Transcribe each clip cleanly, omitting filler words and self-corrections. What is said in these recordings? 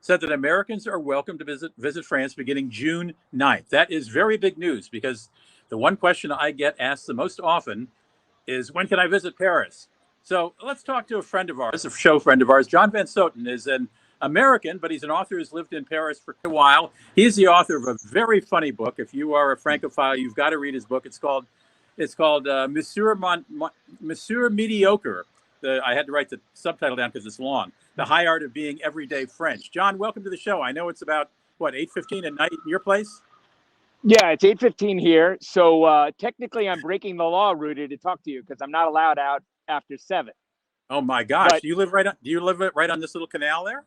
said that Americans are welcome to visit France beginning June 9th. That is very big news because the one question I get asked the most often is, when can I visit Paris? So let's talk to a friend of ours, a show friend of ours. John Von Sothen is an American, but he's an author who's lived in Paris for a while. He's the author of a very funny book. If you are a Francophile, you've got to read his book. It's called Monsieur Mediocre. I had to write the subtitle down because it's long. The High Art of Being Everyday French. John, welcome to the show. I know it's about, what, 8:15 at night in your place? Yeah, it's 8:15 here. So technically I'm breaking the law, Rudy, to talk to you because I'm not allowed out after 7. Oh my gosh. But, do you live right on this little canal there?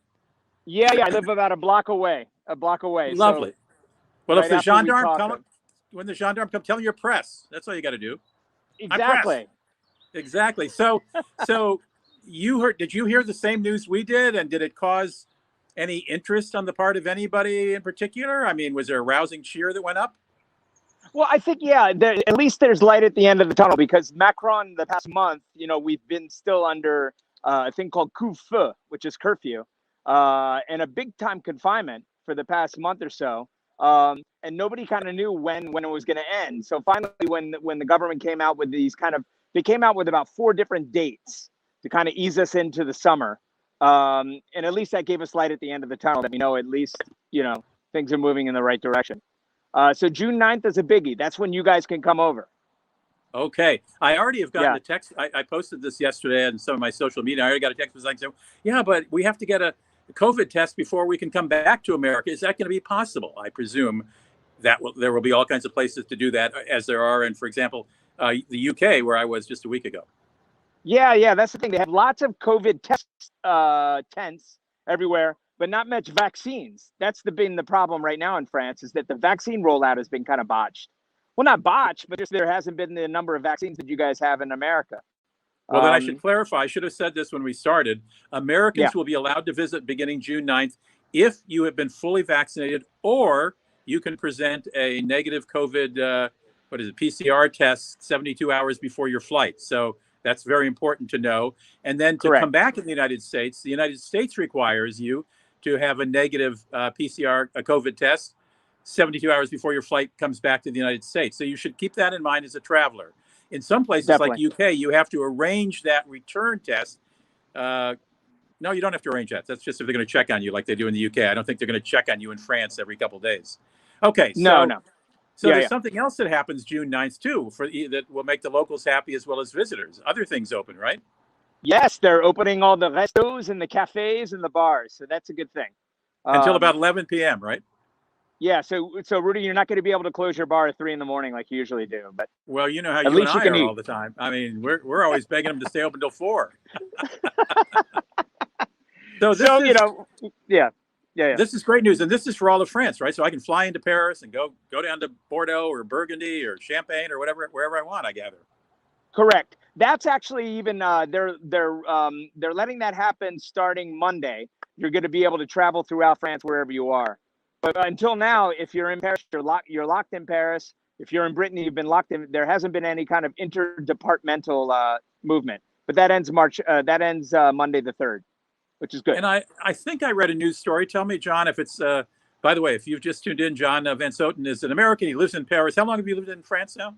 Yeah, I live about a block away. Lovely. So Well, right if the after we gendarme talk, when the gendarme come, tell your press. That's all you got to do. I'm press. exactly. Exactly. So did you hear the same news we did? And did it cause any interest on the part of anybody in particular? I mean, was there a rousing cheer that went up? Well, I think, yeah, at least there's light at the end of the tunnel because Macron, the past month, we've been still under a thing called couvre-feu, which is curfew, and a big time confinement for the past month or so. And nobody kind of knew when it was going to end. So finally, when the government came out with they came out with about 4 different dates to kind of ease us into the summer. And at least that gave us light at the end of the tunnel that we know at least, things are moving in the right direction. So June 9th is a biggie. That's when you guys can come over. Okay. I already have gotten a text. I posted this yesterday on some of my social media. I already got a text saying, yeah, but we have to get a COVID test before we can come back to America. Is that going to be possible? I presume that there will be all kinds of places to do that, as there are in, for example, the UK, where I was just a week ago. Yeah. That's the thing. They have lots of COVID tents everywhere, but not much vaccines. That's been the problem right now in France, is that the vaccine rollout has been kind of botched. Well, not botched, but just there hasn't been the number of vaccines that you guys have in America. Well, then I should clarify. I should have said this when we started. Americans will be allowed to visit beginning June 9th if you have been fully vaccinated, or you can present a negative COVID, PCR test 72 hours before your flight. So that's very important to know. And then to come back in the United States requires you to have a negative PCR, a COVID test 72 hours before your flight comes back to the United States. So you should keep that in mind as a traveler. In some places like UK, you have to arrange that return test. No, you don't have to arrange that. That's just if they're going to check on you like they do in the UK. I don't think they're going to check on you in France every couple of days. Okay. No. So there's something else that happens June 9th, too, that will make the locals happy as well as visitors. Other things open, right? Yes, they're opening all the restos and the cafes and the bars. So that's a good thing. Until about 11 p.m., right? Yeah. So Rudy, you're not going to be able to close your bar at 3 in the morning like you usually do. But well, you know how you and I are all the time. I mean, we're always begging them to stay open till 4. This is great news, and this is for all of France, right? So I can fly into Paris and go down to Bordeaux or Burgundy or Champagne or wherever I want, I gather. Correct. That's actually even they're letting that happen starting Monday. You're going to be able to travel throughout France wherever you are. But until now, if you're in Paris, you're locked in Paris. If you're in Brittany, you've been locked in. There hasn't been any kind of interdepartmental movement. But that ends Monday the 3rd, which is good. And I think I read a news story. Tell me, John, if it's by the way, if you've just tuned in, John Von Sothen is an American. He lives in Paris. How long have you lived in France now?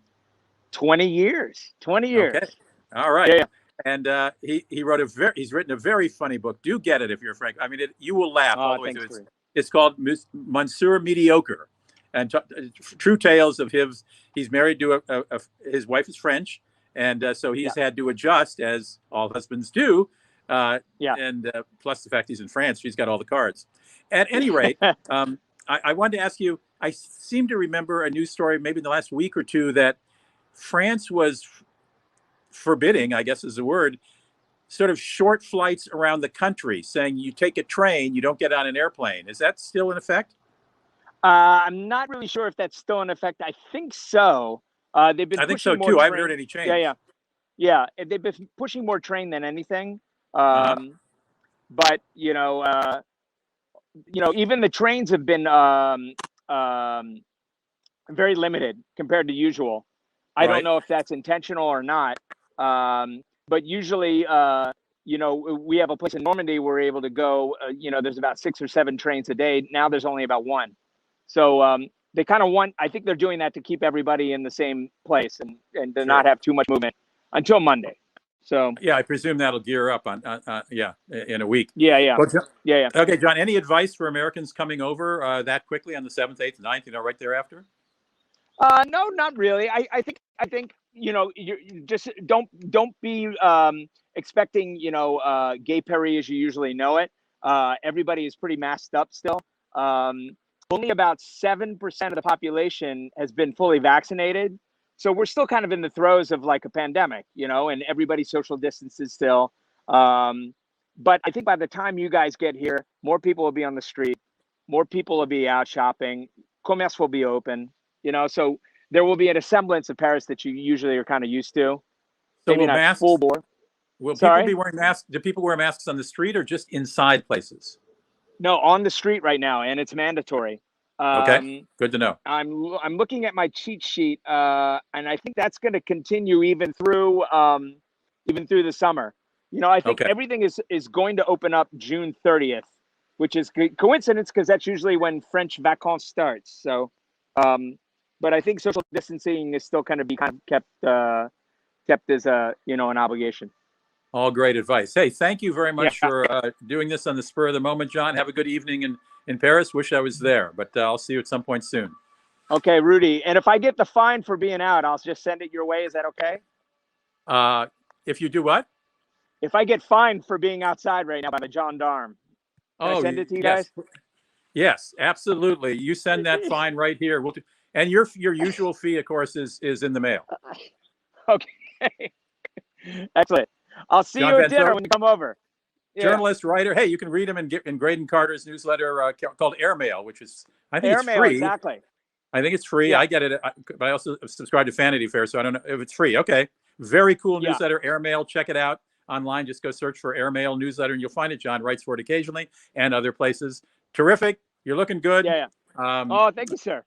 20 years. 20 years. Okay. All right. Yeah. And he's written a very funny book. Do get it if you're Frank. I mean, you will laugh all the way through. It's called Monsieur Mediocre, and true tales of his. He's married to his wife is French, and so he's had to adjust, as all husbands do. And plus the fact he's in France, she's got all the cards. At any rate, I wanted to ask you. I seem to remember a news story, maybe in the last week or two, that France was forbidding, I guess is the word, sort of short flights around the country, saying you take a train, you don't get on an airplane. Is that still in effect? I'm not really sure if that's still in effect. I think so. They've been. I think so too. I haven't heard any change. Yeah. They've been pushing more train than anything. But even the trains have been very limited compared to usual. I don't know if that's intentional or not. But usually, we have a place in Normandy where we're able to go, there's about 6 or 7 trains a day. Now there's only about 1. So they kind of I think they're doing that to keep everybody in the same place and to not have too much movement until Monday. So yeah, I presume that'll gear up in a week. Yeah. Well, Yeah. Okay, John, any advice for Americans coming over that quickly on the 7th, 8th, 9th, right thereafter? No, not really. I think you just don't be expecting gay Perry as you usually know it. Everybody is pretty masked up still. Only about 7% of the population has been fully vaccinated, so we're still kind of in the throes of like a pandemic, and everybody's social distances still. But I think by the time you guys get here, more people will be on the street, more people will be out shopping, commerce will be open. So there will be a semblance of Paris that you usually are kind of used to. So Maybe not full bore. Will Sorry? people be wearing masks? Do people wear masks on the street or just inside places? No, on the street right now, and it's mandatory. Okay, good to know. I'm looking at my cheat sheet, and I think that's going to continue even through the summer. I think everything is going to open up June 30th, which is coincidence because that's usually when French vacances starts. So. But I think social distancing is still kind of kept as an obligation. All great advice. Hey, thank you very much for doing this on the spur of the moment, John. Have a good evening in Paris. Wish I was there, but I'll see you at some point soon. Okay, Rudy. And if I get the fine for being out, I'll just send it your way. Is that okay? If you do what? If I get fined for being outside right now by the gendarme, can I send it to you guys? Yes, absolutely. You send that fine right here. We'll do. And your usual fee, of course, is in the mail. Okay. Excellent. I'll see you at dinner when you come over. Journalist, writer. Hey, you can read him in Graydon Carter's newsletter called Airmail, which is, I think it's free. Exactly. I think it's free. Yeah. I get it. But I also subscribe to Vanity Fair, so I don't know if it's free. Okay. Very cool newsletter, Airmail. Check it out online. Just go search for Airmail newsletter and you'll find it. John writes for it occasionally and other places. Terrific. You're looking good. Yeah. Oh, thank you, sir.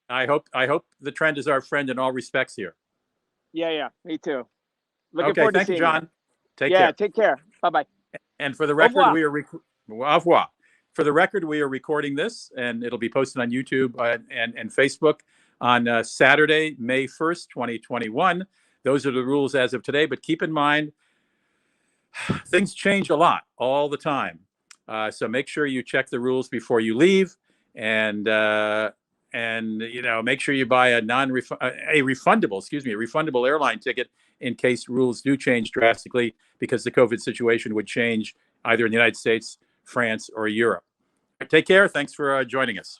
I hope the trend is our friend in all respects here. Yeah. Me too. Looking forward to seeing you, John. Take care. Yeah, take care. Bye-bye. And for the record, au revoir. For the record, we are recording this, and it'll be posted on YouTube and Facebook on Saturday, May 1st, 2021. Those are the rules as of today, but keep in mind, things change a lot all the time. So make sure you check the rules before you leave, and make sure you buy a refundable airline ticket in case rules do change drastically, because the COVID situation would change either in the United States, France, or Europe. Take care. Thanks for joining us.